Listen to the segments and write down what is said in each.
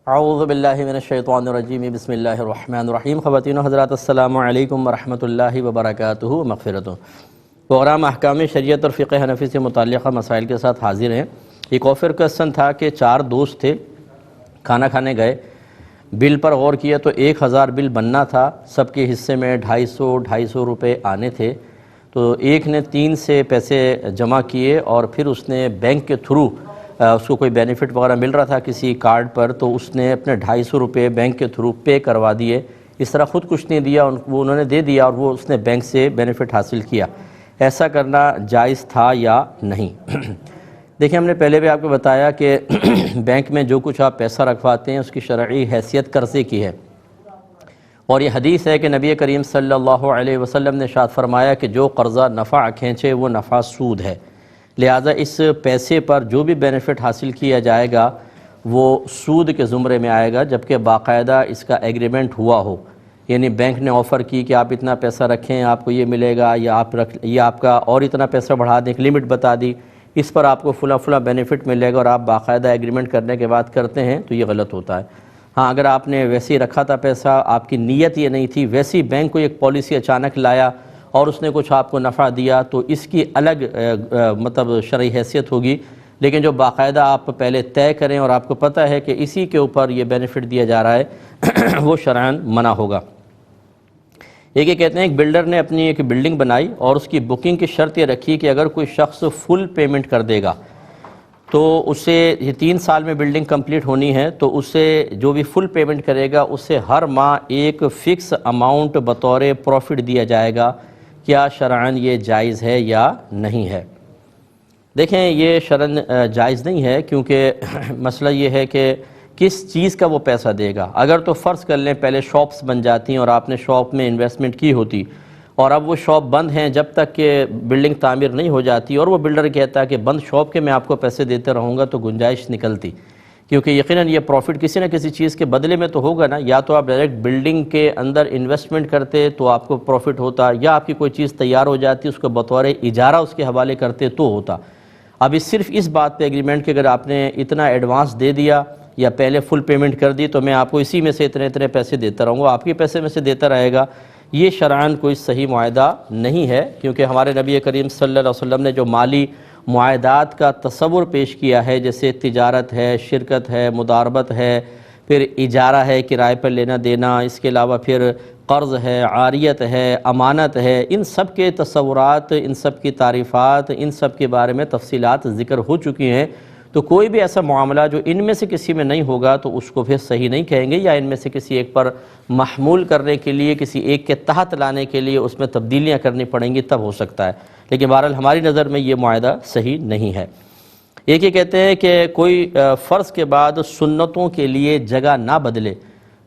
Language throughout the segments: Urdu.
اعوذ باللہ من الشیطان الرجیم بسم اللہ الرحمن الرحیم۔ خواتین و حضرات السلام علیکم ورحمۃ اللہ وبرکاتہ و مغفرتہ۔ پروگرام احکام شریعت اور فقہ حنفی سے متعلقہ مسائل کے ساتھ حاضر ہیں۔ ایک آفر کوسچن تھا کہ 4 دوست تھے، کھانا کھانے گئے، بل پر غور کیا تو 1000 بل بننا تھا، سب کے حصے میں 250 روپے آنے تھے۔ تو ایک نے 3 سے پیسے جمع کیے اور پھر اس نے بینک کے تھرو اس کو کوئی بینیفٹ وغیرہ مل رہا تھا کسی کارڈ پر، تو اس نے اپنے 250 روپے بینک کے تھرو پے کروا دیے۔ اس طرح خود کچھ نہیں دیا، وہ انہوں نے دے دیا اور وہ اس نے بینک سے بینیفٹ حاصل کیا۔ ایسا کرنا جائز تھا یا نہیں؟ دیکھیں، ہم نے پہلے بھی آپ کو بتایا کہ بینک میں جو کچھ آپ پیسہ رکھواتے ہیں اس کی شرعی حیثیت قرضے کی ہے، اور یہ حدیث ہے کہ نبی کریم صلی اللہ علیہ وسلم نے ارشاد فرمایا کہ جو قرضہ نفع کھینچے وہ نفع سود ہے، لہذا اس پیسے پر جو بھی بینیفٹ حاصل کیا جائے گا وہ سود کے زمرے میں آئے گا، جبکہ باقاعدہ اس کا ایگریمنٹ ہوا ہو۔ یعنی بینک نے آفر کی کہ آپ اتنا پیسہ رکھیں آپ کو یہ ملے گا، یا آپ کا اور اتنا پیسہ بڑھا دیں، ایک لمٹ بتا دی، اس پر آپ کو فلاں بینیفٹ ملے گا، اور آپ باقاعدہ ایگریمنٹ کرنے کے بعد کرتے ہیں تو یہ غلط ہوتا ہے۔ ہاں، اگر آپ نے ویسے ہی رکھا تھا پیسہ، آپ کی نیت یہ نہیں تھی، ویسے ہی بینک کو ایک پالیسی اچانک لایا اور اس نے کچھ آپ کو نفع دیا، تو اس کی الگ شرعی حیثیت ہوگی، لیکن جو باقاعدہ آپ پہلے طے کریں اور آپ کو پتہ ہے کہ اسی کے اوپر یہ بینیفٹ دیا جا رہا ہے وہ شرعاً منع ہوگا۔ یہ کہتے ہیں ایک بلڈر نے اپنی ایک بلڈنگ بنائی اور اس کی بکنگ کی شرط یہ رکھی کہ اگر کوئی شخص فل پیمنٹ کر دے گا تو اسے، یہ 3 سال میں بلڈنگ کمپلیٹ ہونی ہے، تو اسے جو بھی فل پیمنٹ کرے گا اسے ہر ماہ ایک فکس اماؤنٹ بطور پروفٹ دیا جائے گا۔ کیا شرعاً یہ جائز ہے یا نہیں ہے؟ دیکھیں، یہ شرعاً جائز نہیں ہے، کیونکہ مسئلہ یہ ہے کہ کس چیز کا وہ پیسہ دے گا۔ اگر تو فرض کر لیں پہلے شاپس بن جاتی ہیں اور آپ نے شاپ میں انویسٹمنٹ کی ہوتی، اور اب وہ شاپ بند ہیں جب تک کہ بلڈنگ تعمیر نہیں ہو جاتی، اور وہ بلڈر کہتا ہے کہ بند شاپ کے میں آپ کو پیسے دیتے رہوں گا، تو گنجائش نکلتی، کیونکہ یقیناً یہ پروفٹ کسی نہ کسی چیز کے بدلے میں تو ہوگا نا۔ یا تو آپ ڈائریکٹ بلڈنگ کے اندر انویسٹمنٹ کرتے تو آپ کو پروفٹ ہوتا، یا آپ کی کوئی چیز تیار ہو جاتی اس کو بطور اجارہ اس کے حوالے کرتے تو ہوتا۔ اب صرف اس بات پہ ایگریمنٹ کہ اگر آپ نے اتنا ایڈوانس دے دیا یا پہلے فل پیمنٹ کر دی تو میں آپ کو اسی میں سے اتنے پیسے دیتا رہوں گا، آپ کے پیسے میں سے دیتا رہے گا، یہ شرعاً کوئی صحیح معاہدہ نہیں ہے، کیونکہ ہمارے نبی کریم صلی اللہ علیہ وسلم نے جو مالی معاہدات کا تصور پیش کیا ہے، جیسے تجارت ہے، شرکت ہے، مداربت ہے، پھر اجارہ ہے، کرائے پر لینا دینا، اس کے علاوہ پھر قرض ہے، عاریت ہے، امانت ہے، ان سب کے تصورات، ان سب کی تعریفات، ان سب کے بارے میں تفصیلات ذکر ہو چکی ہیں۔ تو کوئی بھی ایسا معاملہ جو ان میں سے کسی میں نہیں ہوگا تو اس کو پھر صحیح نہیں کہیں گے، یا ان میں سے کسی ایک پر محمول کرنے کے لیے، کسی ایک کے تحت لانے کے لیے اس میں تبدیلیاں کرنی پڑیں گی، تب ہو سکتا ہے، لیکن بہرحال ہماری نظر میں یہ معاہدہ صحیح نہیں ہے۔ ایک یہ کہتے ہیں کہ کوئی فرض کے بعد سنتوں کے لیے جگہ نہ بدلے،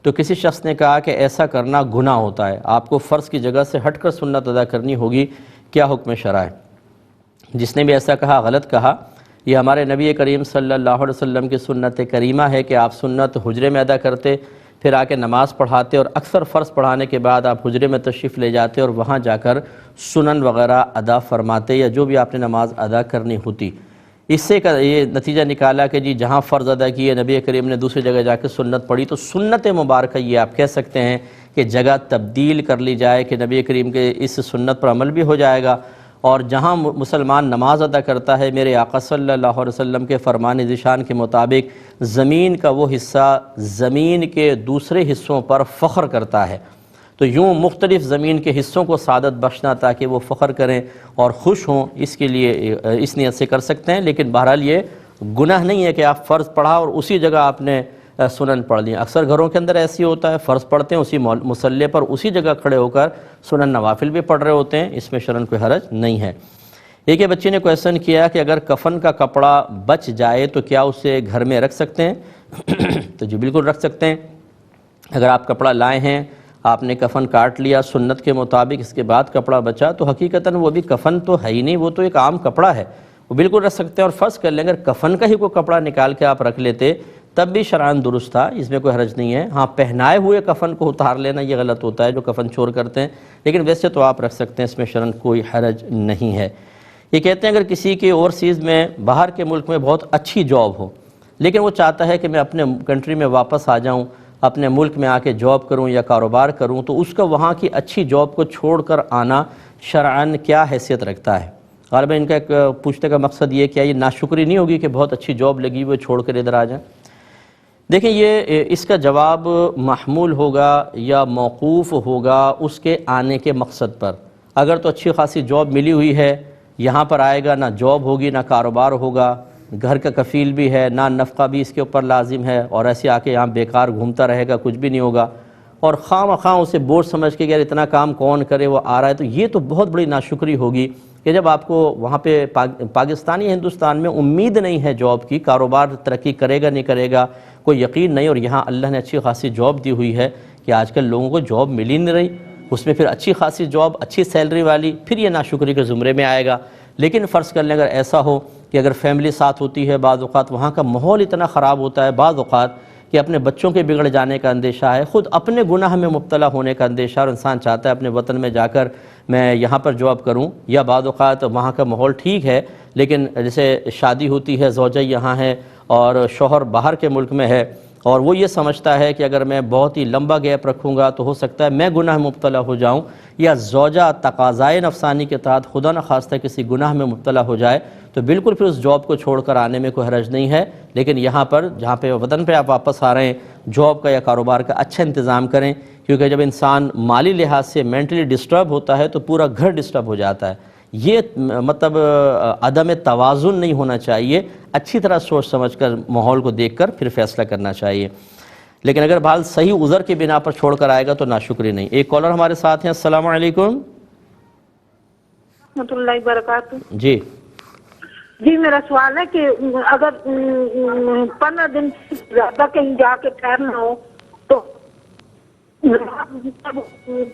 تو کسی شخص نے کہا کہ ایسا کرنا گناہ ہوتا ہے، آپ کو فرض کی جگہ سے ہٹ کر سنت ادا کرنی ہوگی، کیا حکم شرع ہے؟ جس نے بھی ایسا کہا غلط کہا۔ یہ ہمارے نبی کریم صلی اللہ علیہ وسلم کی سنت کریمہ ہے کہ آپ سنت حجرے میں ادا کرتے، پھر آ کے نماز پڑھاتے، اور اکثر فرض پڑھانے کے بعد آپ حجرے میں تشریف لے جاتے اور وہاں جا کر سنن وغیرہ ادا فرماتے، یا جو بھی آپ نے نماز ادا کرنی ہوتی۔ اس سے یہ نتیجہ نکالا کہ جی جہاں فرض ادا کیے نبی کریم نے دوسری جگہ جا کے سنت پڑھی، تو سنت مبارکہ یہ آپ کہہ سکتے ہیں کہ جگہ تبدیل کر لی جائے کہ نبی کریم کے اس سنت پر عمل بھی ہو جائے گا، اور جہاں مسلمان نماز ادا کرتا ہے میرے آقا صلی اللہ علیہ وسلم کے فرمان ذیشان کے مطابق زمین کا وہ حصہ زمین کے دوسرے حصوں پر فخر کرتا ہے، تو یوں مختلف زمین کے حصوں کو سعادت بخشنا تاکہ وہ فخر کریں اور خوش ہوں، اس کے لیے اس نیت سے کر سکتے ہیں، لیکن بہرحال یہ گناہ نہیں ہے کہ آپ فرض پڑھا اور اسی جگہ آپ نے سنن پڑھ لیں۔ اکثر گھروں کے اندر ایسی ہوتا ہے، فرض پڑھتے ہیں اسی مصلی پر اسی جگہ کھڑے ہو کر سنن نوافل بھی پڑھ رہے ہوتے ہیں، اس میں شرعاً کوئی حرج نہیں ہے۔ ایک بچے نے کویسچن کیا کہ اگر کفن کا کپڑا بچ جائے تو کیا اسے گھر میں رکھ سکتے ہیں؟ تو جی بالکل رکھ سکتے ہیں۔ اگر آپ کپڑا لائے ہیں، آپ نے کفن کاٹ لیا سنت کے مطابق، اس کے بعد کپڑا بچا تو حقیقتاً وہ بھی کفن تو ہے ہی نہیں، وہ تو ایک عام کپڑا ہے، وہ بالکل رکھ سکتے ہیں۔ اور فرض کر لیں اگر کفن کا ہی کوئی کپڑا نکال کے آپ رکھ لیتے تب بھی شرعاً درست تھا، اس میں کوئی حرج نہیں ہے۔ ہاں، پہنائے ہوئے کفن کو اتار لینا یہ غلط ہوتا ہے جو کفن چور کرتے ہیں، لیکن ویسے تو آپ رکھ سکتے ہیں، اس میں شرعاً کوئی حرج نہیں ہے۔ یہ کہتے ہیں اگر کسی کی اوورسیز میں باہر کے ملک میں بہت اچھی جاب ہو، لیکن وہ چاہتا ہے کہ میں اپنے کنٹری میں واپس آ جاؤں، اپنے ملک میں آ کے جاب کروں یا کاروبار کروں، تو اس کا وہاں کی اچھی جاب کو چھوڑ کر آنا شرعاً کیا حیثیت رکھتا ہے؟ غالباً ان کا ایک پوچھنے کا مقصد یہ کیا یہ ناشکری نہیں ہوگی کہ بہت اچھی جاب لگی ہوئی چھوڑ کر ادھر آ جائیں؟ دیکھیں یہ اس کا جواب محمول ہوگا یا موقوف ہوگا اس کے آنے کے مقصد پر۔ اگر تو اچھی خاصی جاب ملی ہوئی ہے، یہاں پر آئے گا نہ جاب ہوگی نہ کاروبار ہوگا، گھر کا کفیل بھی ہے، نہ نفقہ بھی اس کے اوپر لازم ہے، اور ایسے آ کے یہاں بیکار گھومتا رہے گا، کچھ بھی نہیں ہوگا، اور خواہ مخواہ اسے بوجھ سمجھ کے کہ یار اتنا کام کون کرے، وہ آ رہا ہے، تو یہ تو بہت بڑی ناشکری ہوگی کہ جب آپ کو وہاں پہ پاکستانی ہندوستان میں امید نہیں ہے جاب کی، کاروبار ترقی کرے گا نہیں کرے گا کوئی یقین نہیں، اور یہاں اللہ نے اچھی خاصی جاب دی ہوئی ہے کہ آج کل لوگوں کو جاب مل ہی نہیں رہی، اس میں پھر اچھی خاصی جاب اچھی سیلری والی، پھر یہ ناشکری کے زمرے میں آئے گا۔ لیکن فرض کر لیں اگر ایسا ہو کہ اگر فیملی ساتھ ہوتی ہے، بعض اوقات وہاں کا ماحول اتنا خراب ہوتا ہے، بعض اوقات کہ اپنے بچوں کے بگڑ جانے کا اندیشہ ہے، خود اپنے گناہ میں مبتلا ہونے کا اندیشہ، اور انسان چاہتا ہے اپنے وطن میں جا کر میں یہاں پر جاب کروں، یا بعض اوقات وہاں کا ماحول ٹھیک ہے لیکن جیسے شادی ہوتی ہے، زوجہ یہاں ہے اور شوہر باہر کے ملک میں ہے، اور وہ یہ سمجھتا ہے کہ اگر میں بہت ہی لمبا گیپ رکھوں گا تو ہو سکتا ہے میں گناہ میں مبتلا ہو جاؤں، یا زوجہ تقاضائے نفسانی کے تحت خدا نخواستہ کسی گناہ میں مبتلا ہو جائے، تو بالکل پھر اس جاب کو چھوڑ کر آنے میں کوئی حرج نہیں ہے۔ لیکن یہاں پر جہاں پہ وطن پہ آپ واپس آ رہے ہیں، جاب کا یا کاروبار کا اچھا انتظام کریں، کیونکہ جب انسان مالی لحاظ سے مینٹلی ڈسٹرب ہوتا ہے تو پورا گھر ڈسٹرب ہو جاتا ہے۔ یہ مطلب عدم توازن نہیں ہونا چاہیے، اچھی طرح سوچ سمجھ کر ماحول کو دیکھ کر پھر فیصلہ کرنا چاہیے۔ لیکن اگر بحال صحیح عذر کے بنا پر چھوڑ کر آئے گا تو ناشکری نہیں۔ ایک کالر ہمارے ساتھ ہیں، السلام علیکم۔ ورحمۃ اللہ وبرکاتہ۔ جی جی میرا سوال ہے کہ اگر 15 دن سے زیادہ کہیں جا کے ٹھہرنا ہو تو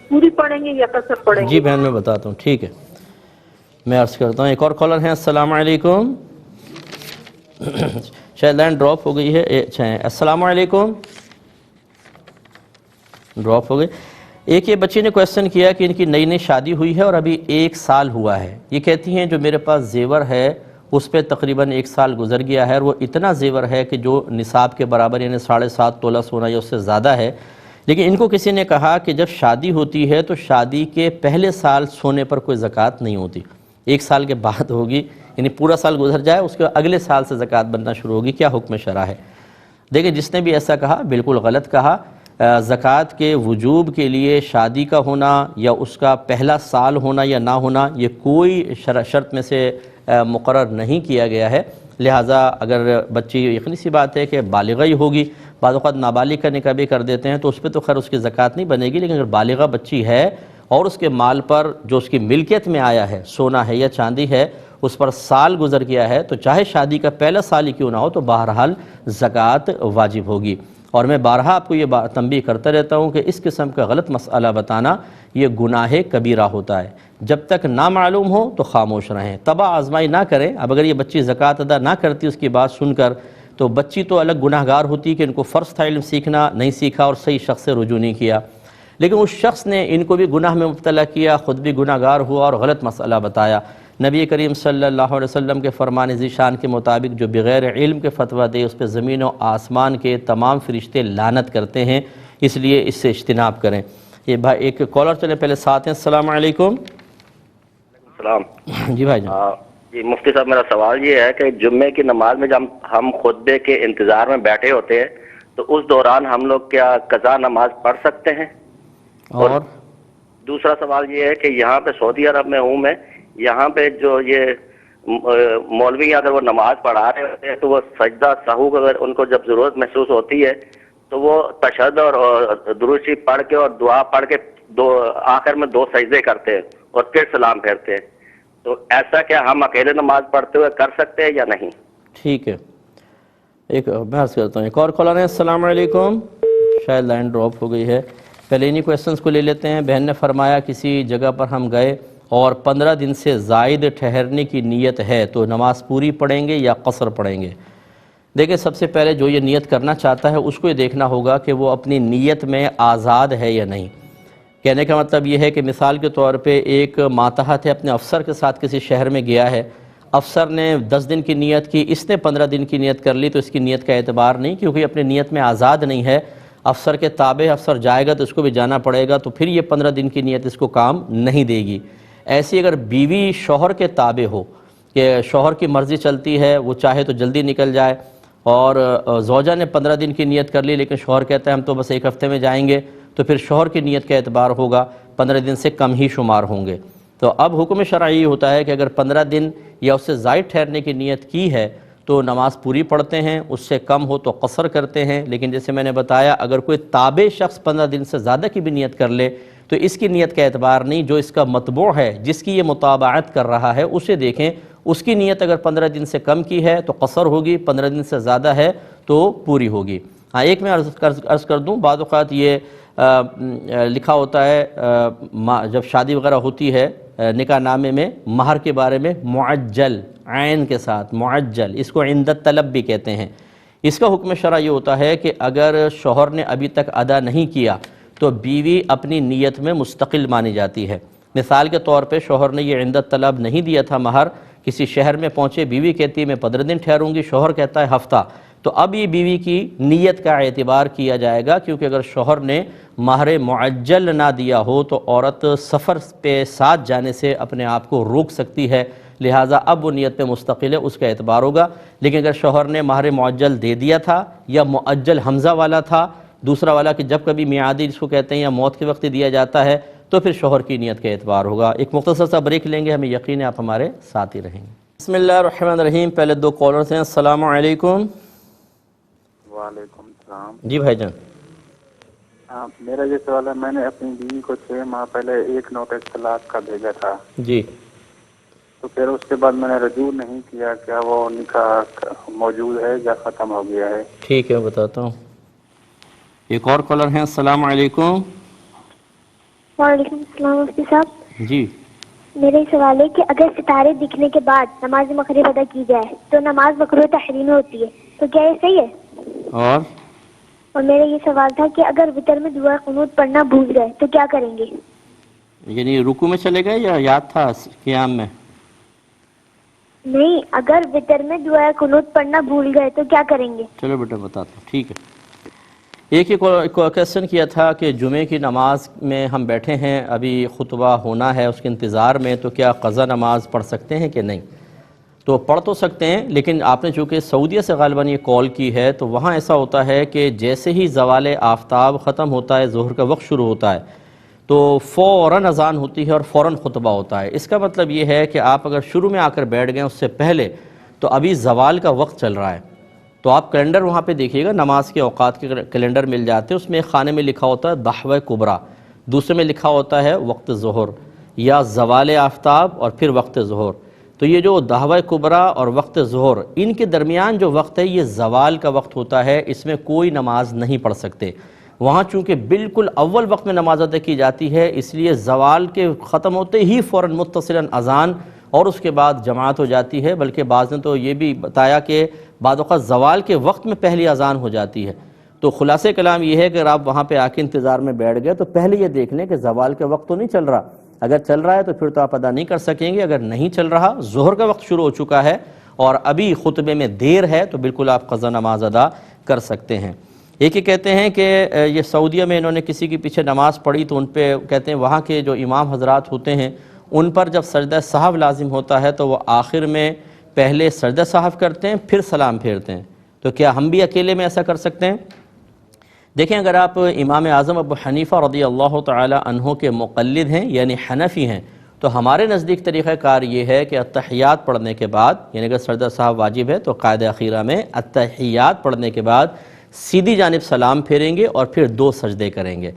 پوری پڑیں گے یا قصر پڑیں گے؟ جی بہن میں بتاتا ہوں، ٹھیک ہے، میں عرض کرتا ہوں۔ ایک اور کالر ہیں، السلام علیکم۔ شاید لائن ڈراپ ہو گئی ہے، اچھا ہے، السلام علیکم۔ ڈراپ ہو گئی۔ ایک یہ بچی نے کویسچن کیا کہ ان کی نئی نئی شادی ہوئی ہے اور ابھی 1 سال ہوا ہے، یہ کہتی ہیں جو میرے پاس زیور ہے اس پہ تقریباً 1 سال گزر گیا ہے، اور وہ اتنا زیور ہے کہ جو نصاب کے برابر یعنی 7.5 تولہ سونا یا اس سے زیادہ ہے، لیکن ان کو کسی نے کہا کہ جب شادی ہوتی ہے تو شادی کے پہلے سال سونے پر کوئی زکوٰۃ نہیں ہوتی، 1 سال کے بعد ہوگی، یعنی پورا سال گزر جائے اس کے اگلے سال سے زکوٰۃ بننا شروع ہوگی، کیا حکم شرع ہے؟ دیکھیں جس نے بھی ایسا کہا بالکل غلط کہا۔ زکوٰۃ کے وجوب کے لیے شادی کا ہونا یا اس کا پہلا سال ہونا یا نہ ہونا یہ کوئی شرط میں سے مقرر نہیں کیا گیا ہے، لہٰذا اگر بچی، یقینی سی بات ہے کہ بالغہ ہی ہوگی، بعض اوقات نابالغ کا نکاح بھی کر دیتے ہیں تو اس پہ تو خیر اس کی زکوٰۃ نہیں بنے گی، لیکن اگر بالغہ بچی ہے اور اس کے مال پر جو اس کی ملکیت میں آیا ہے، سونا ہے یا چاندی ہے، اس پر سال گزر گیا ہے تو چاہے شادی کا پہلا سال ہی کیوں نہ ہو تو بہرحال زکوٰۃ واجب ہوگی۔ اور میں بارہا آپ کو یہ تنبیہ کرتا رہتا ہوں کہ اس قسم کا غلط مسئلہ بتانا یہ گناہ کبیرہ ہوتا ہے، جب تک نہ معلوم ہو تو خاموش رہیں، تباہ آزمائی نہ کریں۔ اب اگر یہ بچی زکوٰۃ ادا نہ کرتی اس کی بات سن کر تو بچی تو الگ گناہ گار ہوتی کہ ان کو فرض تھا علم سیکھنا، نہیں سیکھا اور صحیح شخص سے رجوع نہیں کیا، لیکن اس شخص نے ان کو بھی گناہ میں مبتلا کیا، خود بھی گناہ گار ہوا اور غلط مسئلہ بتایا۔ نبی کریم صلی اللہ علیہ وسلم کے فرمان ذیشان کے مطابق جو بغیر علم کے فتویٰ دے اس پہ زمین و آسمان کے تمام فرشتے لعنت کرتے ہیں، اس لیے اس سے اجتناب کریں۔ یہ بھائی ایک کالر چلے پہلے ساتھ ہیں، السلام علیکم۔ السلام جی بھائی جان۔ جی مفتی صاحب، میرا سوال یہ ہے کہ جمعے کی نماز میں جب ہم خطبے کے انتظار میں بیٹھے ہوتے ہیں تو اس دوران ہم لوگ کیا قضا نماز پڑھ سکتے ہیں؟ اور دوسرا سوال یہ ہے کہ یہاں پہ سعودی عرب میں ہوں میں، یہاں پہ جو یہ مولوی اگر وہ نماز پڑھا رہے ہوتے ہیں تو وہ سجدہ سہو اگر ان کو جب ضرورت محسوس ہوتی ہے تو وہ تشہد اور درود شریف پڑھ کے اور دعا پڑھ کے آخر میں 2 سجدے کرتے ہیں اور پھر سلام پھیرتے ہیں، تو ایسا کیا ہم اکیلے نماز پڑھتے ہوئے کر سکتے ہیں یا نہیں؟ ٹھیک ہے، ایک بحث کرتا ہوں۔ ایک اور کالر ہے، السلام علیکم۔ شاید لائن ڈراپ ہو گئی ہے، پہلے انہی کویسچنس کو لے لیتے ہیں۔ بہن نے فرمایا کسی جگہ پر ہم گئے اور 15 دن سے زائد ٹھہرنے کی نیت ہے تو نماز پوری پڑھیں گے یا قصر پڑھیں گے؟ دیکھیں سب سے پہلے جو یہ نیت کرنا چاہتا ہے اس کو یہ دیکھنا ہوگا کہ وہ اپنی نیت میں آزاد ہے یا نہیں۔ کہنے کا مطلب یہ ہے کہ مثال کے طور پہ ایک ماتحت ہے، اپنے افسر کے ساتھ کسی شہر میں گیا ہے، افسر نے 10 دن کی نیت کی، اس نے 15 دن کی نیت کر لی تو اس کی نیت کا اعتبار نہیں، کیونکہ اپنی نیت میں آزاد نہیں ہے، افسر کے تابع افسر جائے گا تو اس کو بھی جانا پڑے گا، تو پھر یہ 15 دن کی نیت اس کو کام نہیں دے گی۔ ایسی اگر بیوی شوہر کے تابع ہو کہ شوہر کی مرضی چلتی ہے، وہ چاہے تو جلدی نکل جائے، اور زوجہ نے 15 دن کی نیت کر لی لیکن شوہر کہتا ہے ہم تو بس 1 ہفتے میں جائیں گے، تو پھر شوہر کی نیت کا اعتبار ہوگا، 15 دن سے کم ہی شمار ہوں گے۔ تو اب حکم شرعی ہوتا ہے کہ اگر 15 دن یا اس سے زائد ٹھہرنے کی نیت کی ہے تو نماز پوری پڑھتے ہیں، اس سے کم ہو تو قصر کرتے ہیں، لیکن جیسے میں نے بتایا اگر کوئی تابع شخص 15 دن سے زیادہ کی بھی نیت کر لے تو اس کی نیت کا اعتبار نہیں، جو اس کا متبوع ہے، جس کی یہ متابعت کر رہا ہے اسے دیکھیں، اس کی نیت اگر 15 دن سے کم کی ہے تو قصر ہوگی، 15 دن سے زیادہ ہے تو پوری ہوگی۔ ہاں ایک میں عرض کر دوں، بعض اوقات یہ لکھا ہوتا ہے جب شادی وغیرہ ہوتی ہے نکاح نامے میں مہر کے بارے میں معجل، عین کے ساتھ معجل، اس کو عند الطلب بھی کہتے ہیں۔ اس کا حکم شرع یہ ہوتا ہے کہ اگر شوہر نے ابھی تک ادا نہیں کیا تو بیوی اپنی نیت میں مستقل مانی جاتی ہے۔ مثال کے طور پہ شوہر نے یہ عند الطلب نہیں دیا تھا مہر، کسی شہر میں پہنچے، بیوی کہتی ہے میں 15 دن ٹھہروں گی، شوہر کہتا ہے ہفتہ، تو اب یہ بیوی کی نیت کا اعتبار کیا جائے گا، کیونکہ اگر شوہر نے مہر معجل نہ دیا ہو تو عورت سفر پہ ساتھ جانے سے اپنے آپ کو روک سکتی ہے، لہٰذا اب وہ نیت پہ مستقل ہے، اس کا اعتبار ہوگا۔ لیکن اگر شوہر نے مہر معجل دے دیا تھا یا معجل حمزہ والا تھا، دوسرا والا کہ جب کبھی میعادی جس کو کہتے ہیں یا موت کے وقت دیا جاتا ہے، تو پھر شوہر کی نیت کا اعتبار ہوگا۔ ایک مختصر سا بریک لیں گے، ہمیں یقین ہے آپ ہمارے ساتھ ہی رہیں گے۔ بسم اللہ الرحمن الرحیم۔ پہلے 2 کالرز ہیں۔ السلام علیکم۔ وعلیکم السلام۔ جی بھائی جان۔ میرا یہ سوال ہے، میں نے اپنی بیوی کو 6 ماہ پہلے 1 نوٹس طلاق کا بھیجا تھا، جی، تو پھر اس کے بعد میں نے رجوع نہیں کیا، کیا وہ نکاح موجود ہے یا ختم ہو گیا ہے؟ ٹھیک ہے بتاتا ہوں۔ ایک اور کالر ہیں۔ السلام علیکم۔ وعلیکم السلام مفتی صاحب۔ جی، میرا یہ سوال ہے کہ اگر ستارے دکھنے کے بعد نماز مغرب ادا کی جائے تو نماز مکروہ تحریم ہوتی ہے، تو کیا یہ صحیح ہے؟ اور میرا یہ سوال تھا کہ اگر وتر میں دعا قنوت پڑھنا بھول گئے تو کیا کریں گے؟ یعنی رکوع میں چلے گئے یا یاد تھا قیام میں؟ نہیں، اگر وتر میں دعا قنوت پڑھنا بھول گئے تو کیا کریں گے؟ چلو بیٹا بتاتا ہوں، ٹھیک ہے۔ ایک کویسچن کیا تھا کہ جمعے کی نماز میں ہم بیٹھے ہیں، ابھی خطبہ ہونا ہے، اس کے انتظار میں، تو کیا قضا نماز پڑھ سکتے ہیں کہ نہیں؟ تو پڑھ تو سکتے ہیں، لیکن آپ نے چونکہ سعودیہ سے غالباً یہ کال کی ہے تو وہاں ایسا ہوتا ہے کہ جیسے ہی زوال آفتاب ختم ہوتا ہے، ظہر کا وقت شروع ہوتا ہے، تو فوراً اذان ہوتی ہے اور فوراً خطبہ ہوتا ہے۔ اس کا مطلب یہ ہے کہ آپ اگر شروع میں آ کر بیٹھ گئے اس سے پہلے، تو ابھی زوال کا وقت چل رہا ہے، تو آپ کیلنڈر وہاں پہ دیکھیے گا، نماز کے اوقات کے کیلنڈر مل جاتے ہیں، اس میں ایک خانے میں لکھا ہوتا ہے دحوہ کبریٰ، دوسرے میں لکھا ہوتا ہے وقت ظہر یا زوال آفتاب اور پھر وقت ظہر۔ تو یہ جو دحوہ کبریٰ اور وقت ظہر، ان کے درمیان جو وقت ہے یہ زوال کا وقت ہوتا ہے، اس میں کوئی نماز نہیں پڑھ سکتے۔ وہاں چونکہ بالکل اول وقت میں نماز ادا کی جاتی ہے، اس لیے زوال کے ختم ہوتے ہی فوراً متصلاً اذان اور اس کے بعد جماعت ہو جاتی ہے، بلکہ بعض نے تو یہ بھی بتایا کہ بعض اوقات زوال کے وقت میں پہلی اذان ہو جاتی ہے۔ تو خلاصہ کلام یہ ہے کہ اگر آپ وہاں پہ آ کے انتظار میں بیٹھ گئے تو پہلے یہ دیکھ لیں کہ زوال کا وقت تو نہیں چل رہا، اگر چل رہا ہے تو پھر تو آپ ادا نہیں کر سکیں گے، اگر نہیں چل رہا، ظہر کا وقت شروع ہو چکا ہے اور ابھی خطبے میں دیر ہے، تو بالکل آپ قضا نماز ادا کر سکتے ہیں۔ ایک یہ کہتے ہیں کہ یہ سعودیہ میں انہوں نے کسی کے پیچھے نماز پڑھی تو ان پہ کہتے ہیں وہاں کے جو امام حضرات ہوتے ہیں ان پر جب سجدہ سہو لازم ہوتا ہے تو وہ آخر میں پہلے سجدہ سہو کرتے ہیں پھر سلام پھیرتے ہیں، تو کیا ہم بھی اکیلے میں ایسا کر سکتے ہیں؟ دیکھیں، اگر آپ امام اعظم ابو حنیفہ رضی اللہ تعالی عنہ کے مقلد ہیں یعنی حنفی ہیں، تو ہمارے نزدیک طریقہ کار یہ ہے کہ التحیات پڑھنے کے بعد، یعنی اگر سجدہ سہو واجب ہے تو قاعدہ اخیرہ میں التحیات پڑھنے کے بعد سیدھی جانب سلام پھیریں گے اور پھر 2 سجدے کریں گے،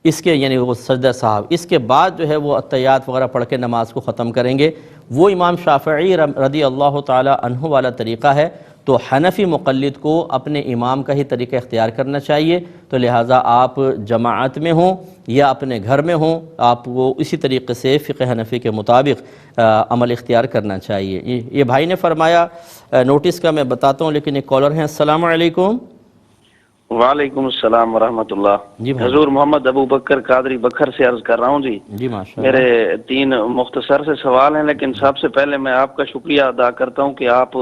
اس کے یعنی وہ سجدہ سہو، اس کے بعد جو ہے وہ التحیات وغیرہ پڑھ کے نماز کو ختم کریں گے۔ وہ امام شافعی رضی اللہ تعالی عنہ والا طریقہ ہے، تو حنفی مقلد کو اپنے امام کا ہی طریقہ اختیار کرنا چاہیے، تو لہٰذا آپ جماعت میں ہوں یا اپنے گھر میں ہوں، آپ کو اسی طریقے سے فقہ حنفی کے مطابق عمل اختیار کرنا چاہیے۔ یہ بھائی نے فرمایا، نوٹس کا میں بتاتا ہوں، لیکن ایک کالر ہیں۔ السلام علیکم۔ وعلیکم السلام ورحمۃ اللہ. جی بھائی. حضور محمد ابو بکر قادری بکر سے عرض کر رہا ہوں جی. جی ماشاء اللہ. میرے 3 مختصر سے سوال ہیں، لیکن سب سے پہلے میں آپ کا شکریہ ادا کرتا ہوں کہ آپ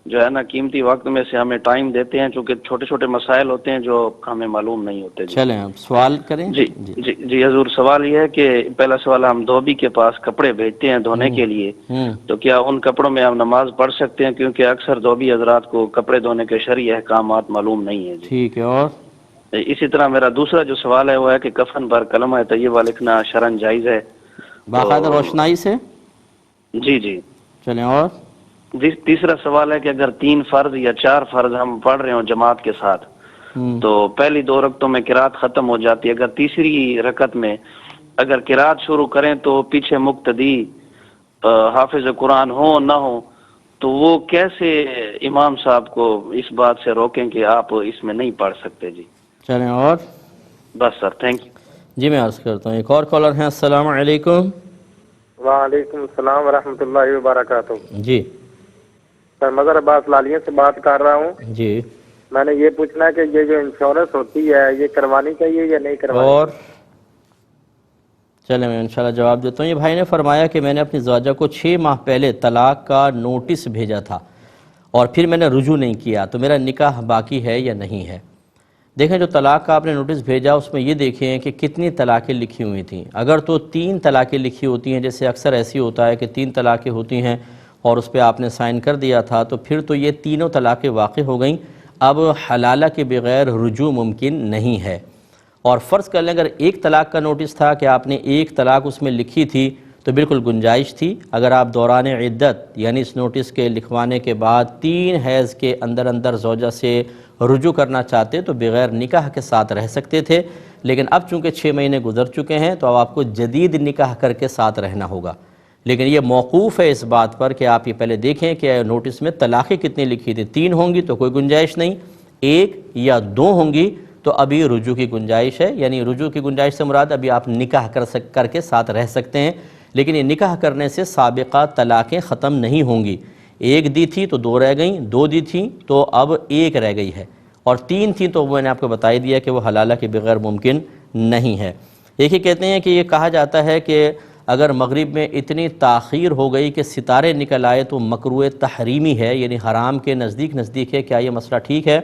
جو ہے نا قیمتی وقت میں سے ہمیں ٹائم دیتے ہیں، چونکہ چھوٹے چھوٹے مسائل ہوتے ہیں جو ہمیں معلوم نہیں ہوتے. چلیں آپ سوال کریں. جی جی جی حضور، سوال یہ ہے کہ پہلا سوال، ہم دھوبی کے پاس کپڑے بھیجتے ہیں دھونے کے لیے، تو کیا ان کپڑوں میں ہم نماز پڑھ سکتے ہیں؟ کیونکہ اکثر دھوبی حضرات کو کپڑے دھونے کے شرعی احکامات معلوم نہیں ہیں. ٹھیک ہے. اور اسی طرح میرا دوسرا جو سوال ہے وہ ہے کہ کفن پر کلمہ طیبہ لکھنا شرعاً جائز ہے؟ باقاعدہ روشنائی سے. جی جی. چلیں. اور تیسرا سوال ہے کہ اگر 3 فرض یا 4 فرض ہم پڑھ رہے ہوں جماعت کے ساتھ، تو پہلی 2 رکعتوں میں قرات ختم ہو جاتی ہے، اگر تیسری رکعت میں اگر قرات شروع کریں تو پیچھے مقتدی حافظ قرآن ہو نہ ہو، تو وہ کیسے امام صاحب کو اس بات سے روکیں کہ آپ اس میں نہیں پڑھ سکتے؟ جی چلیں. اور بس سر، تھینک یو. جی میں عرض کرتا ہوں. ایک اور کالر ہیں. السلام علیکم. وعلیکم السلام ورحمۃ اللہ وبرکاتہ. جی سر مظہر عباس لالیہ سے بات کر رہا ہوں. جی. میں نے یہ پوچھنا ہے کہ یہ جو انشورنس ہوتی ہے یہ کروانی چاہیے یا نہیں کروانی؟ اور چلیں میں انشاءاللہ جواب دیتا ہوں. یہ بھائی نے فرمایا کہ میں نے اپنی زوجہ کو 6 ماہ پہلے طلاق کا نوٹس بھیجا تھا اور پھر میں نے رجوع نہیں کیا، تو میرا نکاح باقی ہے یا نہیں ہے؟ دیکھیں، جو طلاق کا آپ نے نوٹس بھیجا اس میں یہ دیکھیں کہ کتنی طلاقیں لکھی ہوئی تھیں. اگر تو 3 طلاقیں لکھی ہوتی ہیں، جیسے اکثر ایسی ہوتا ہے کہ 3 طلاقیں ہوتی ہیں اور اس پہ آپ نے سائن کر دیا تھا، تو پھر تو یہ تینوں طلاقیں واقع ہو گئیں. اب حلالہ کے بغیر رجوع ممکن نہیں ہے. اور فرض کر لیں اگر 1 طلاق کا نوٹس تھا کہ آپ نے 1 طلاق اس میں لکھی تھی، تو بالکل گنجائش تھی. اگر آپ دوران عدت یعنی اس نوٹس کے لکھوانے کے بعد 3 حیض کے اندر زوجہ سے رجوع کرنا چاہتے تو بغیر نکاح کے ساتھ رہ سکتے تھے. لیکن اب چونکہ 6 مہینے گزر چکے ہیں تو اب آپ کو جدید نکاح کر کے ساتھ رہنا ہوگا. لیکن یہ موقوف ہے اس بات پر کہ آپ یہ پہلے دیکھیں کہ نوٹس میں طلاقیں کتنی لکھی تھی. 3 ہوں گی تو کوئی گنجائش نہیں، 1 یا 2 ہوں گی تو ابھی رجوع کی گنجائش ہے. یعنی رجوع کی گنجائش سے مراد ابھی آپ نکاح کر کے ساتھ رہ سکتے ہیں. لیکن یہ نکاح کرنے سے سابقہ طلاقیں ختم نہیں ہوں گی. 1 دی تھی تو 2 رہ گئیں، 2 دی تھیں تو اب 1 رہ گئی ہے، اور 3 تھیں تو میں نے آپ کو بتائی دیا کہ وہ حلالہ کے بغیر ممکن نہیں ہے. ایک ہی کہتے ہیں کہ یہ کہا جاتا ہے کہ اگر مغرب میں اتنی تاخیر ہو گئی کہ ستارے نکل آئے تو مکروہ تحریمی ہے، یعنی حرام کے نزدیک ہے. کیا یہ مسئلہ ٹھیک ہے؟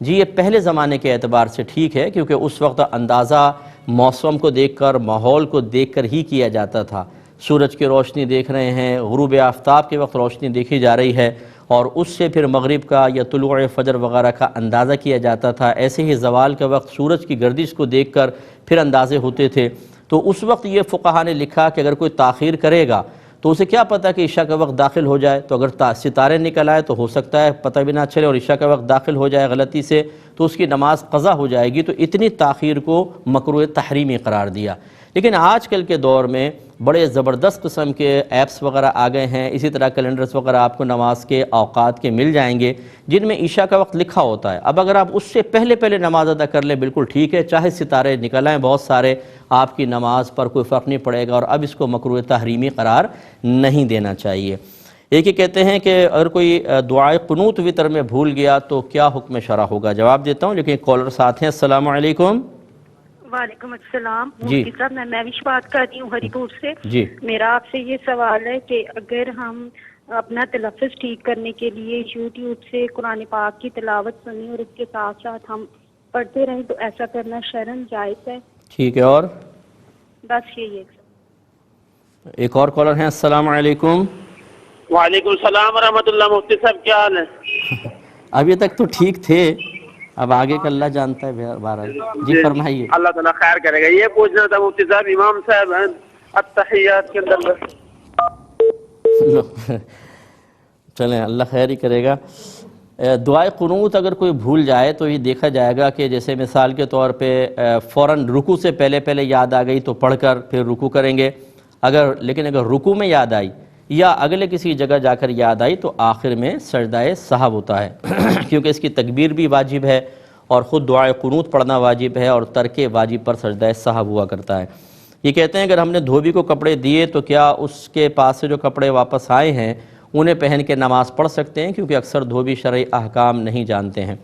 جی یہ پہلے زمانے کے اعتبار سے ٹھیک ہے، کیونکہ اس وقت اندازہ موسم کو دیکھ کر، ماحول کو دیکھ کر ہی کیا جاتا تھا. سورج کی روشنی دیکھ رہے ہیں، غروب آفتاب کے وقت روشنی دیکھی جا رہی ہے، اور اس سے پھر مغرب کا یا طلوع فجر وغیرہ کا اندازہ کیا جاتا تھا. ایسے ہی زوال کے وقت سورج کی گردش کو دیکھ کر پھر اندازے ہوتے تھے. تو اس وقت یہ فقہا نے لکھا کہ اگر کوئی تاخیر کرے گا تو اسے کیا پتہ کہ عشاء کا وقت داخل ہو جائے. تو اگر ستارے نکل آئے تو ہو سکتا ہے پتہ بھی نہ چلے اور عشاء کا وقت داخل ہو جائے غلطی سے، تو اس کی نماز قضا ہو جائے گی. تو اتنی تاخیر کو مکروہ تحریمی قرار دیا. لیکن آج کل کے دور میں بڑے زبردست قسم کے ایپس وغیرہ آ گئے ہیں. اسی طرح کیلنڈرز وغیرہ آپ کو نماز کے اوقات کے مل جائیں گے جن میں عشاء کا وقت لکھا ہوتا ہے. اب اگر آپ اس سے پہلے نماز ادا کر لیں بالکل ٹھیک ہے، چاہے ستارے نکل آئیں بہت سارے، آپ کی نماز پر کوئی فرق نہیں پڑے گا. اور اب اس کو مکروہ تحریمی قرار نہیں دینا چاہیے. ایک ہی کہتے ہیں کہ اگر کوئی دعائے قنوت وتر میں بھول گیا تو کیا حکم شرع ہوگا؟ جواب دیتا ہوں، لیکن ایک کالر ساتھ ہیں. السلام علیکم. وعلیکم السلام. جی مفتی صاحب، میں محوش بات کر رہی ہوں ہری پور سے. جی میرا آپ سے یہ سوال ہے کہ اگر ہم اپنا تلفظ ٹھیک کرنے کے لیے یوٹیوب سے قرآن پاک کی تلاوت سنیں اور اس کے ساتھ ساتھ ہم پڑھتے رہیں تو ایسا کرنا شرعاً جائز ہے؟ ٹھیک ہے. اور بس یہی ہے. ایک اور کالر ہیں. السلام علیکم. وعلیکم السلام ورحمۃ اللہ. مفتی صاحب کیا حال ہے؟ ابھی تک تو ٹھیک تھے، اب آگے کا اللہ جانتا ہے. بہرحال جی فرمائیے. اللہ تعالیٰ خیر کرے گا. یہ پوچھنا تھا مفتی صاحب، امام صاحب ہیں التحیات کے اندر چلیں اللہ خیر ہی کرے گا. دعائے قنوت اگر کوئی بھول جائے تو یہ دیکھا جائے گا کہ جیسے مثال کے طور پہ فوراً رکوع سے پہلے یاد آ گئی تو پڑھ کر پھر رکوع کریں گے. لیکن اگر رکوع میں یاد آئی یا اگلے کسی جگہ جا کر یاد آئی تو آخر میں سجدہ سہو ہوتا ہے کیونکہ اس کی تکبیر بھی واجب ہے اور خود دعائے قنوت پڑھنا واجب ہے، اور ترک واجب پر سجدہ سہو ہوا کرتا ہے. یہ کہتے ہیں اگر ہم نے دھوبی کو کپڑے دیے تو کیا اس کے پاس سے جو کپڑے واپس آئے ہیں انہیں پہن کے نماز پڑھ سکتے ہیں؟ کیونکہ اکثر دھوبی شرعی احکام نہیں جانتے ہیں.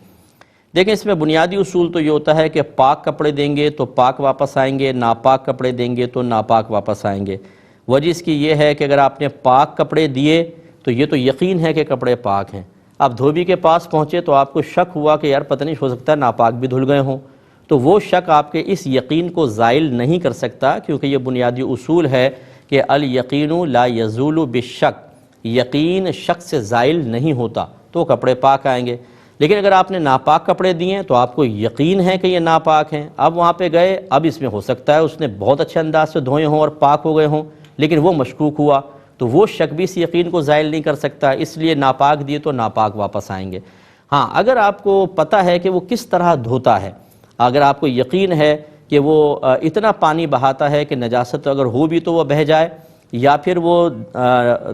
دیکھیں اس میں بنیادی اصول تو یہ ہوتا ہے کہ پاک کپڑے دیں گے تو پاک واپس آئیں گے، ناپاک کپڑے دیں گے تو ناپاک واپس آئیں گے۔ وجہ اس کی یہ ہے کہ اگر آپ نے پاک کپڑے دیے تو یہ تو یقین ہے کہ کپڑے پاک ہیں، آپ دھوبی کے پاس پہنچے تو آپ کو شک ہوا کہ یار پتہ نہیں ہو سکتا ہے ناپاک بھی دھل گئے ہوں، تو وہ شک آپ کے اس یقین کو زائل نہیں کر سکتا، کیونکہ یہ بنیادی اصول ہے کہ الیقین لا یزول بالشک، یقین شک سے زائل نہیں ہوتا، تو کپڑے پاک آئیں گے۔ لیکن اگر آپ نے ناپاک کپڑے دیے تو آپ کو یقین ہے کہ یہ ناپاک ہیں، اب وہاں پہ گئے، اب اس میں ہو سکتا ہے اس نے بہت اچھے انداز سے دھوئے ہوں اور پاک ہو گئے ہوں، لیکن وہ مشکوک ہوا، تو وہ شک بھی اس یقین کو زائل نہیں کر سکتا، اس لیے ناپاک دیے تو ناپاک واپس آئیں گے۔ ہاں اگر آپ کو پتہ ہے کہ وہ کس طرح دھوتا ہے، اگر آپ کو یقین ہے کہ وہ اتنا پانی بہاتا ہے کہ نجاست اگر ہو بھی تو وہ بہہ جائے، یا پھر وہ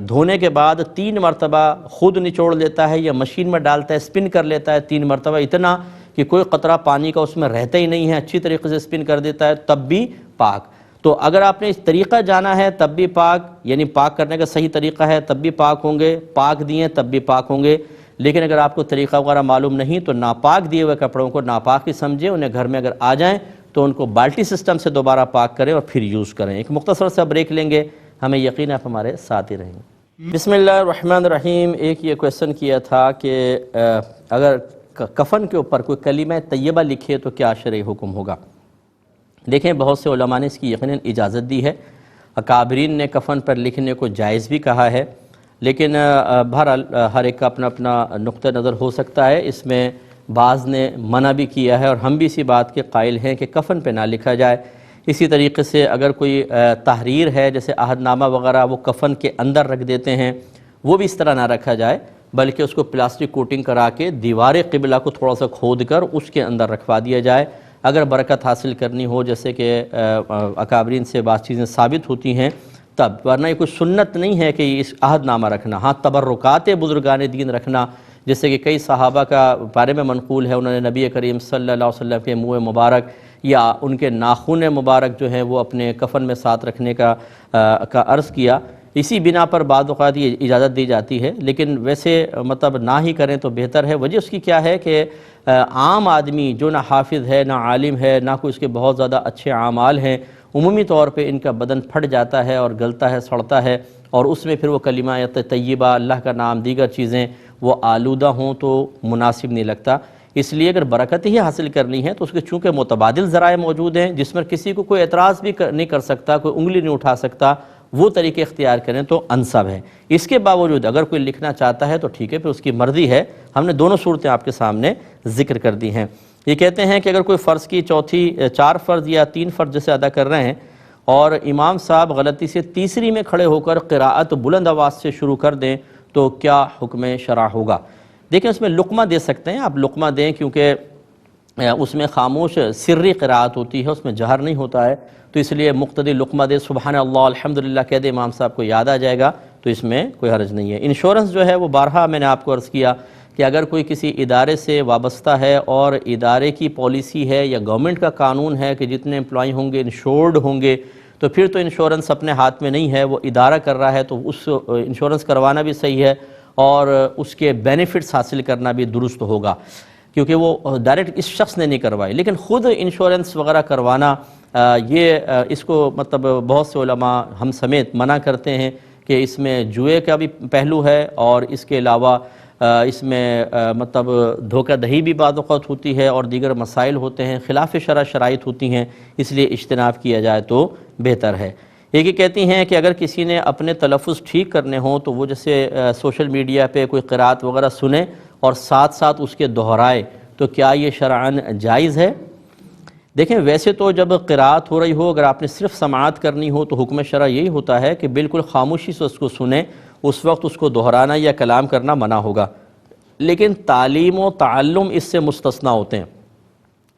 دھونے کے بعد 3 مرتبہ خود نچوڑ لیتا ہے یا مشین میں ڈالتا ہے، سپن کر لیتا ہے 3 مرتبہ اتنا کہ کوئی قطرہ پانی کا اس میں رہتا ہی نہیں ہے، اچھی طریقے سے سپن کر دیتا ہے، تب بھی پاک۔ تو اگر آپ نے اس طریقہ جانا ہے تب بھی پاک، یعنی پاک کرنے کا صحیح طریقہ ہے تب بھی پاک ہوں گے، پاک دیے تب بھی پاک ہوں گے۔ لیکن اگر آپ کو طریقہ وغیرہ معلوم نہیں تو ناپاک دیے ہوئے کپڑوں کو ناپاک ہی سمجھیں، انہیں گھر میں اگر آ جائیں تو ان کو بالٹی سسٹم سے دوبارہ پاک کریں اور پھر یوز کریں۔ ایک مختصر سا بریک لیں گے، ہمیں یقین آپ ہمارے ساتھ ہی رہیں گے۔ بسم اللہ الرحمن الرحیم۔ ایک یہ کویسچن کیا تھا کہ اگر کفن کے اوپر کوئی کلمہ طیبہ لکھے تو کیا شرعی حکم ہوگا؟ دیکھیں بہت سے علماء نے اس کی یقیناً اجازت دی ہے، اکابرین نے کفن پر لکھنے کو جائز بھی کہا ہے، لیکن بہرحال ہر ایک کا اپنا اپنا نقطہ نظر ہو سکتا ہے، اس میں بعض نے منع بھی کیا ہے اور ہم بھی اسی بات کے قائل ہیں کہ کفن پہ نہ لکھا جائے۔ اسی طریقے سے اگر کوئی تحریر ہے جیسے عہد نامہ وغیرہ وہ کفن کے اندر رکھ دیتے ہیں، وہ بھی اس طرح نہ رکھا جائے، بلکہ اس کو پلاسٹک کوٹنگ کرا کے دیوار قبلہ کو تھوڑا سا کھود کر اس کے اندر رکھوا دیا جائے، اگر برکت حاصل کرنی ہو، جیسے کہ اکابرین سے بعض چیزیں ثابت ہوتی ہیں تب، ورنہ یہ کوئی سنت نہیں ہے کہ اس عہد نامہ رکھنا۔ ہاں تبرکات بزرگان دین رکھنا، جیسے کہ کئی صحابہ کا بارے میں منقول ہے، انہوں نے نبی کریم صلی اللہ علیہ وسلم کے منہ مبارک یا ان کے ناخن مبارک جو ہیں وہ اپنے کفن میں ساتھ رکھنے کا عرض کیا، اسی بنا پر بعض اوقات یہ اجازت دی جاتی ہے، لیکن ویسے مطلب نہ ہی کریں تو بہتر ہے۔ وجہ اس کی کیا ہے کہ عام آدمی جو نہ حافظ ہے نہ عالم ہے نہ کوئی اس کے بہت زیادہ اچھے اعمال ہیں، عمومی طور پہ ان کا بدن پھٹ جاتا ہے اور گلتا ہے، سڑتا ہے، اور اس میں پھر وہ کلمہ طیبہ، اللہ کا نام، دیگر چیزیں وہ آلودہ ہوں تو مناسب نہیں لگتا۔ اس لیے اگر برکت ہی حاصل کرنی ہے تو اس کے چونکہ متبادل ذرائع موجود ہیں جس میں کسی کو کوئی اعتراض بھی نہیں کر سکتا، کوئی انگلی نہیں اٹھا سکتا، وہ طریقے اختیار کریں تو انسب ہے۔ اس کے باوجود اگر کوئی لکھنا چاہتا ہے تو ٹھیک ہے، پھر اس کی مرضی ہے۔ ہم نے دونوں صورتیں آپ کے سامنے ذکر کر دی ہیں۔ یہ کہتے ہیں کہ اگر کوئی فرض کی 4 فرض یا 3 فرض جیسے ادا کر رہے ہیں اور امام صاحب غلطی سے تیسری میں کھڑے ہو کر قراءت بلند آواز سے شروع کر دیں تو کیا حکم شرع ہوگا؟ دیکھیں اس میں لقمہ دے سکتے ہیں آپ، لقمہ دیں، کیونکہ اس میں خاموش سری قراءت ہوتی ہے، اس میں جہر نہیں ہوتا ہے، تو اس لیے مقتدی لقمہ دے، سبحان اللہ الحمدللہ کہہ دے، امام صاحب کو یاد آ جائے گا، تو اس میں کوئی حرج نہیں ہے۔ انشورنس جو ہے وہ بارہا میں نے آپ کو عرض کیا کہ اگر کوئی کسی ادارے سے وابستہ ہے اور ادارے کی پالیسی ہے یا گورنمنٹ کا قانون ہے کہ جتنے امپلائی ہوں گے انشورڈ ہوں گے، تو پھر تو انشورنس اپنے ہاتھ میں نہیں ہے، وہ ادارہ کر رہا ہے، تو اس انشورنس کروانا بھی صحیح ہے اور اس کے بینیفٹس حاصل کرنا بھی درست ہوگا، کیونکہ وہ ڈائریکٹ اس شخص نے نہیں کروائی۔ لیکن خود انشورنس وغیرہ کروانا یہ اس کو مطلب بہت سے علماء ہم سمیت منع کرتے ہیں کہ اس میں جوئے کا بھی پہلو ہے، اور اس کے علاوہ اس میں مطلب دھوکہ دہی بھی بعض اوقات ہوتی ہے اور دیگر مسائل ہوتے ہیں، خلاف شرع شرائط ہوتی ہیں، اس لیے اجتناب کیا جائے تو بہتر ہے۔ ایک یہ کہتی ہیں کہ اگر کسی نے اپنے تلفظ ٹھیک کرنے ہوں تو وہ جیسے سوشل میڈیا پہ کوئی قرات وغیرہ سنے اور ساتھ ساتھ اس کے دہرائے، تو کیا یہ شرعاً جائز ہے؟ دیکھیں ویسے تو جب قرات ہو رہی ہو، اگر آپ نے صرف سماعت کرنی ہو تو حکم شرع یہی ہوتا ہے کہ بالکل خاموشی سے اس کو سنیں، اس وقت اس کو دہرانا یا کلام کرنا منع ہوگا۔ لیکن تعلیم و تعلم اس سے مستثنیٰ ہوتے ہیں،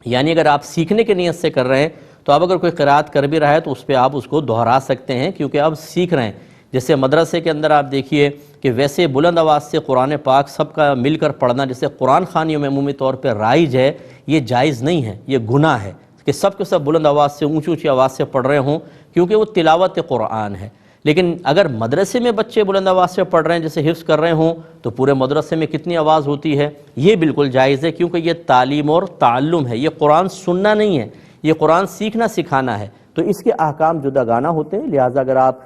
یعنی اگر آپ سیکھنے کی نیت سے کر رہے ہیں تو اب اگر کوئی قرات کر بھی رہا ہے تو اس پہ آپ اس کو دہرا سکتے ہیں، کیونکہ اب سیکھ رہے ہیں۔ جیسے مدرسے کے اندر آپ دیکھیے کہ ویسے بلند آواز سے قرآن پاک سب کا مل کر پڑھنا جیسے قرآن خوانیوں میں عمومی طور پہ رائج ہے، یہ جائز نہیں ہے، یہ گناہ ہے کہ سب کے سب بلند آواز سے اونچی اونچی آواز سے پڑھ رہے ہوں، کیونکہ وہ تلاوت قرآن ہے۔ لیکن اگر مدرسے میں بچے بلند آواز سے پڑھ رہے ہیں جیسے حفظ کر رہے ہوں تو پورے مدرسے میں کتنی آواز ہوتی ہے، یہ بالکل جائز ہے، کیونکہ یہ تعلیم اور تعلم ہے، یہ قرآن سننا نہیں ہے، یہ قرآن سیکھنا سکھانا ہے، تو اس کے احکام جداگانہ ہوتے ہیں۔ لہٰذا اگر آپ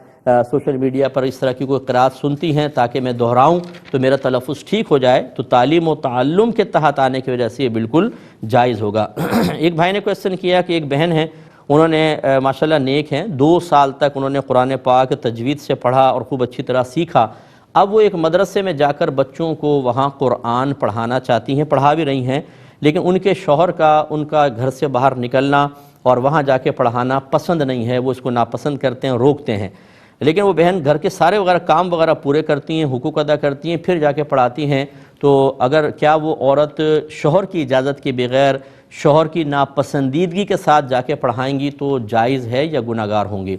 سوشل میڈیا پر اس طرح کی کوئی قرات سنتی ہیں تاکہ میں دہراؤں تو میرا تلفظ ٹھیک ہو جائے، تو تعلیم و تعلم کے تحت آنے کی وجہ سے یہ بالکل جائز ہوگا۔ ایک بھائی نے کویسچن کیا کہ ایک بہن ہے، انہوں نے ماشاءاللہ نیک ہیں، 2 سال تک انہوں نے قرآن پاک تجوید سے پڑھا اور خوب اچھی طرح سیکھا، اب وہ ایک مدرسے میں جا کر بچوں کو وہاں قرآن پڑھانا چاہتی ہیں، پڑھا بھی رہی ہیں، لیکن ان کے شوہر کا ان کا گھر سے باہر نکلنا اور وہاں جا کے پڑھانا پسند نہیں ہے، وہ اس کو ناپسند کرتے ہیں، روکتے ہیں، لیکن وہ بہن گھر کے سارے وغیرہ کام وغیرہ پورے کرتی ہیں، حقوق ادا کرتی ہیں، پھر جا کے پڑھاتی ہیں، تو اگر کیا وہ عورت شوہر کی اجازت کے بغیر شوہر کی ناپسندیدگی کے ساتھ جا کے پڑھائیں گی تو جائز ہے یا گناہ گار ہوں گی؟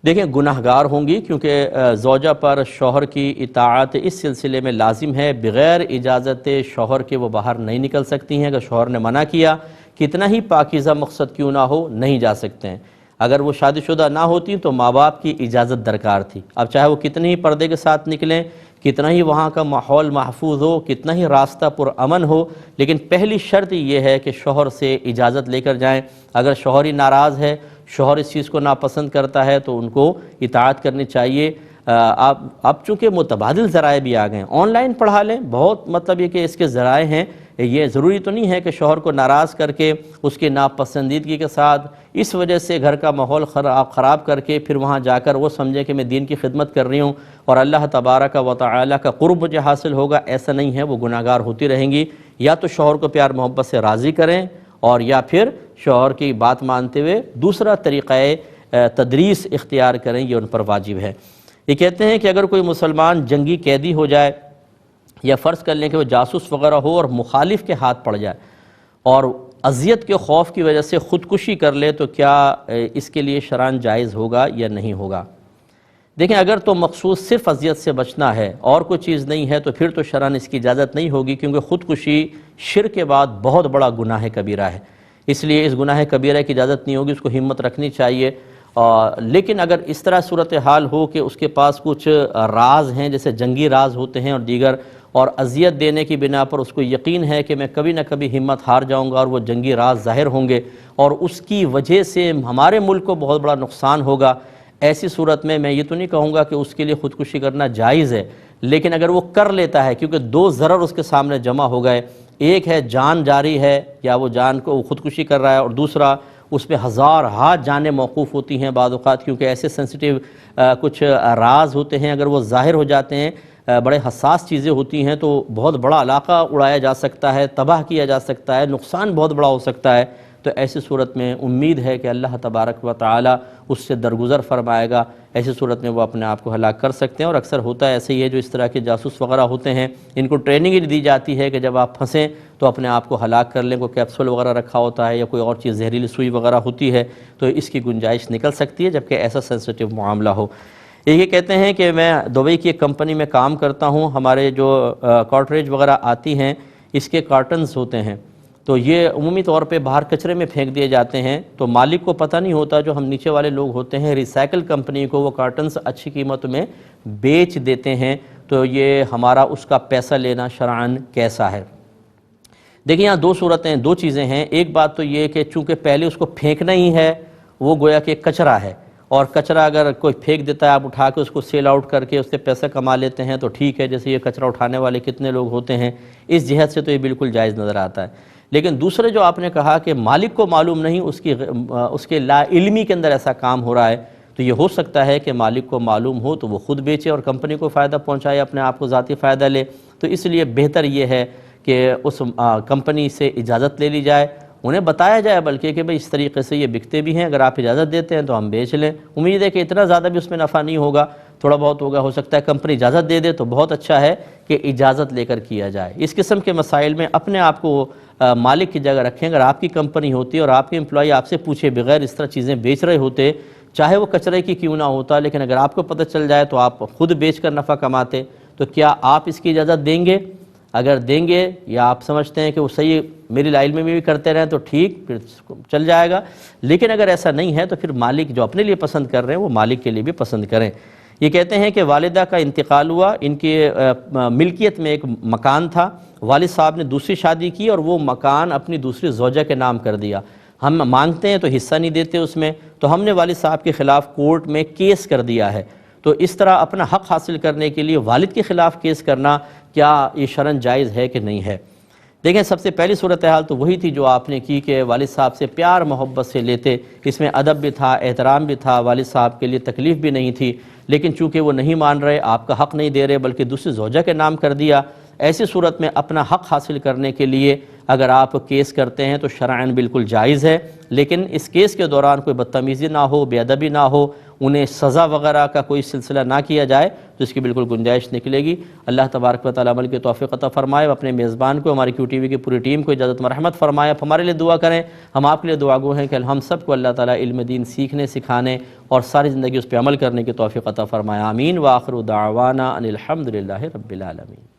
دیکھیں گناہ گار ہوں گی، کیونکہ زوجہ پر شوہر کی اطاعت اس سلسلے میں لازم ہے، بغیر اجازت شوہر کے وہ باہر نہیں نکل سکتی ہیں، اگر شوہر نے منع کیا کتنا ہی پاکیزہ مقصد کیوں نہ ہو نہیں جا سکتے ہیں۔ اگر وہ شادی شدہ نہ ہوتی تو ماں باپ کی اجازت درکار تھی، اب چاہے وہ کتنے ہی پردے کے ساتھ نکلیں، کتنا ہی وہاں کا ماحول محفوظ ہو، کتنا ہی راستہ پرامن ہو، لیکن پہلی شرط یہ ہے کہ شوہر سے اجازت لے کر جائیں۔ اگر شوہر ہی ناراض ہے، شوہر اس چیز کو ناپسند کرتا ہے تو ان کو اطاعت کرنی چاہیے۔ اب چونکہ متبادل ذرائع بھی آ گئے ہیں، آن لائن پڑھا لیں، بہت مطلب یہ کہ اس کے ذرائع ہیں، یہ ضروری تو نہیں ہے کہ شوہر کو ناراض کر کے اس کی ناپسندیدگی کے ساتھ اس وجہ سے گھر کا ماحول خراب کر کے پھر وہاں جا کر وہ سمجھے کہ میں دین کی خدمت کر رہی ہوں اور اللہ تبارک و تعالی کا قرب مجھے حاصل ہوگا، ایسا نہیں ہے، وہ گناہ گار ہوتی رہیں گی۔ یا تو شوہر کو پیار محبت سے راضی کریں اور یا پھر شوہر کی بات مانتے ہوئے دوسرا طریقہ تدریس اختیار کریں، یہ ان پر واجب ہے۔ یہ کہتے ہیں کہ اگر کوئی مسلمان جنگی قیدی ہو جائے یا فرض کر لیں کہ وہ جاسوس وغیرہ ہو اور مخالف کے ہاتھ پڑ جائے اور اذیت کے خوف کی وجہ سے خودکشی کر لے تو کیا اس کے لیے شرعاً جائز ہوگا یا نہیں ہوگا؟ دیکھیں اگر تو مقصود صرف اذیت سے بچنا ہے اور کوئی چیز نہیں ہے تو پھر تو شرعاً اس کی اجازت نہیں ہوگی، کیونکہ خودکشی شرک کے بعد بہت بڑا گناہ کبیرہ ہے، اس لیے اس گناہ کبیرہ کی اجازت نہیں ہوگی، اس کو ہمت رکھنی چاہیے۔ لیکن اگر اس طرح صورتحال ہو کہ اس کے پاس کچھ راز ہیں جیسے جنگی راز ہوتے ہیں اور دیگر، اور اذیت دینے کی بنا پر اس کو یقین ہے کہ میں کبھی نہ کبھی ہمت ہار جاؤں گا اور وہ جنگی راز ظاہر ہوں گے اور اس کی وجہ سے ہمارے ملک کو بہت بڑا نقصان ہوگا، ایسی صورت میں یہ تو نہیں کہوں گا کہ اس کے لیے خودکشی کرنا جائز ہے، لیکن اگر وہ کر لیتا ہے کیونکہ 2 ضرر اس کے سامنے جمع ہو گئے، ایک ہے جان جاری ہے یا وہ جان کو خودکشی کر رہا ہے، اور دوسرا اس پہ ہزارہا جانیں موقوف ہوتی ہیں بعض اوقات، کیونکہ ایسے سینسٹیو کچھ راز ہوتے ہیں، اگر وہ ظاہر ہو جاتے ہیں، بڑے حساس چیزیں ہوتی ہیں تو بہت بڑا علاقہ اڑایا جا سکتا ہے، تباہ کیا جا سکتا ہے، نقصان بہت بڑا ہو سکتا ہے، تو ایسی صورت میں امید ہے کہ اللہ تبارک و تعالی اس سے درگزر فرمائے گا، ایسی صورت میں وہ اپنے آپ کو ہلاک کر سکتے ہیں۔ اور اکثر ہوتا ہے ایسے ہی ہے، جو اس طرح کے جاسوس وغیرہ ہوتے ہیں ان کو ٹریننگ ہی دی جاتی ہے کہ جب آپ پھنسیں تو اپنے آپ کو ہلاک کر لیں، کوئی کیپسول وغیرہ رکھا ہوتا ہے یا کوئی اور چیز زہریلی سوئی وغیرہ ہوتی ہے تو اس کی گنجائش نکل سکتی ہے، جبکہ ایسا سینسٹیو معاملہ ہو۔ یہ کہتے ہیں کہ میں دبئی کی ایک کمپنی میں کام کرتا ہوں، ہمارے جو کارٹریج وغیرہ آتی ہیں اس کے کارٹنز ہوتے ہیں تو یہ عمومی طور پہ باہر کچرے میں پھینک دیے جاتے ہیں، تو مالک کو پتہ نہیں ہوتا، جو ہم نیچے والے لوگ ہوتے ہیں ریسائیکل کمپنی کو وہ کارٹنز اچھی قیمت میں بیچ دیتے ہیں، تو یہ ہمارا اس کا پیسہ لینا شرعاً کیسا ہے؟ دیکھیں یہاں 2 صورتیں 2 چیزیں ہیں، ایک بات تو یہ کہ چونکہ پہلے اس کو پھینکنا ہی ہے، وہ گویا کہ کچرا ہے، اور کچرا اگر کوئی پھینک دیتا ہے آپ اٹھا کے اس کو سیل آؤٹ کر کے اس سے پیسہ کما لیتے ہیں تو ٹھیک ہے، جیسے یہ کچرا اٹھانے والے کتنے لوگ ہوتے ہیں، اس جہت سے تو یہ بالکل جائز نظر آتا ہے۔ لیکن دوسرے جو آپ نے کہا کہ مالک کو معلوم نہیں، اس کے لا علمی کے اندر ایسا کام ہو رہا ہے، تو یہ ہو سکتا ہے کہ مالک کو معلوم ہو تو وہ خود بیچے اور کمپنی کو فائدہ پہنچائے، اپنے آپ کو ذاتی فائدہ لے، تو اس لیے بہتر یہ ہے کہ اس کمپنی سے اجازت لے لی جائے، انہیں بتایا جائے بلکہ کہ بھئی اس طریقے سے یہ بکتے بھی ہیں، اگر آپ اجازت دیتے ہیں تو ہم بیچ لیں، امید ہے کہ اتنا زیادہ بھی اس میں نفع نہیں ہوگا، تھوڑا بہت ہوگا، ہو سکتا ہے کمپنی اجازت دے دے تو بہت اچھا ہے کہ اجازت لے کر کیا جائے۔ اس قسم کے مسائل میں اپنے آپ کو مالک کی جگہ رکھیں، اگر آپ کی کمپنی ہوتی اور آپ کے امپلائی آپ سے پوچھے بغیر اس طرح چیزیں بیچ رہے ہوتے، چاہے وہ کچرے کی کیوں نہ ہوتا، لیکن اگر آپ کو پتہ چل جائے تو آپ خود بیچ کر نفع کماتے، تو کیا آپ اس کی اجازت دیں گے؟ اگر دیں گے یا آپ سمجھتے ہیں کہ وہ صحیح میری علم میں بھی کرتے رہیں تو ٹھیک، پھر چل جائے گا، لیکن اگر ایسا نہیں ہے تو پھر مالک جو اپنے لیے پسند کر رہے ہیں وہ مالک کے لیے بھی پسند کریں۔ یہ کہتے ہیں کہ والدہ کا انتقال ہوا، ان کے ملکیت میں ایک مکان تھا، والد صاحب نے دوسری شادی کی اور وہ مکان اپنی دوسری زوجہ کے نام کر دیا، ہم مانگتے ہیں تو حصہ نہیں دیتے اس میں، تو ہم نے والد صاحب کے خلاف کورٹ میں کیس کر دیا ہے۔ تو اس طرح اپنا حق حاصل کرنے کے لیے والد کے خلاف کیس کرنا کیا یہ شرعاً جائز ہے کہ نہیں ہے؟ دیکھیں سب سے پہلی صورتحال تو وہی تھی جو آپ نے کی کہ والد صاحب سے پیار محبت سے لیتے، اس میں ادب بھی تھا، احترام بھی تھا، والد صاحب کے لیے تکلیف بھی نہیں تھی، لیکن چونکہ وہ نہیں مان رہے، آپ کا حق نہیں دے رہے بلکہ دوسری زوجہ کے نام کر دیا، ایسی صورت میں اپنا حق حاصل کرنے کے لیے اگر آپ کیس کرتے ہیں تو شرعاً بالکل جائز ہے، لیکن اس کیس کے دوران کوئی بدتمیزی نہ ہو، بے ادبی نہ ہو، انہیں سزا وغیرہ کا کوئی سلسلہ نہ کیا جائے تو اس کی بالکل گنجائش نکلے گی۔ اللہ تبارک و تعالیٰ عمل کی توفیق عطا فرمائے، اپنے میزبان کو، ہماری QTV کی پوری ٹیم کو اجازت مرحمت فرمائے، ہمارے لیے دعا کریں، ہم آپ کے لیے دعا گو ہیں کہ ہم سب کو اللہ تعالیٰ علم دین سیکھنے سکھانے اور ساری زندگی اس پہ عمل کرنے کی توفیق عطا فرمائے۔ آمین۔ وآخر دعوانا ان الحمد للہ رب العالمین۔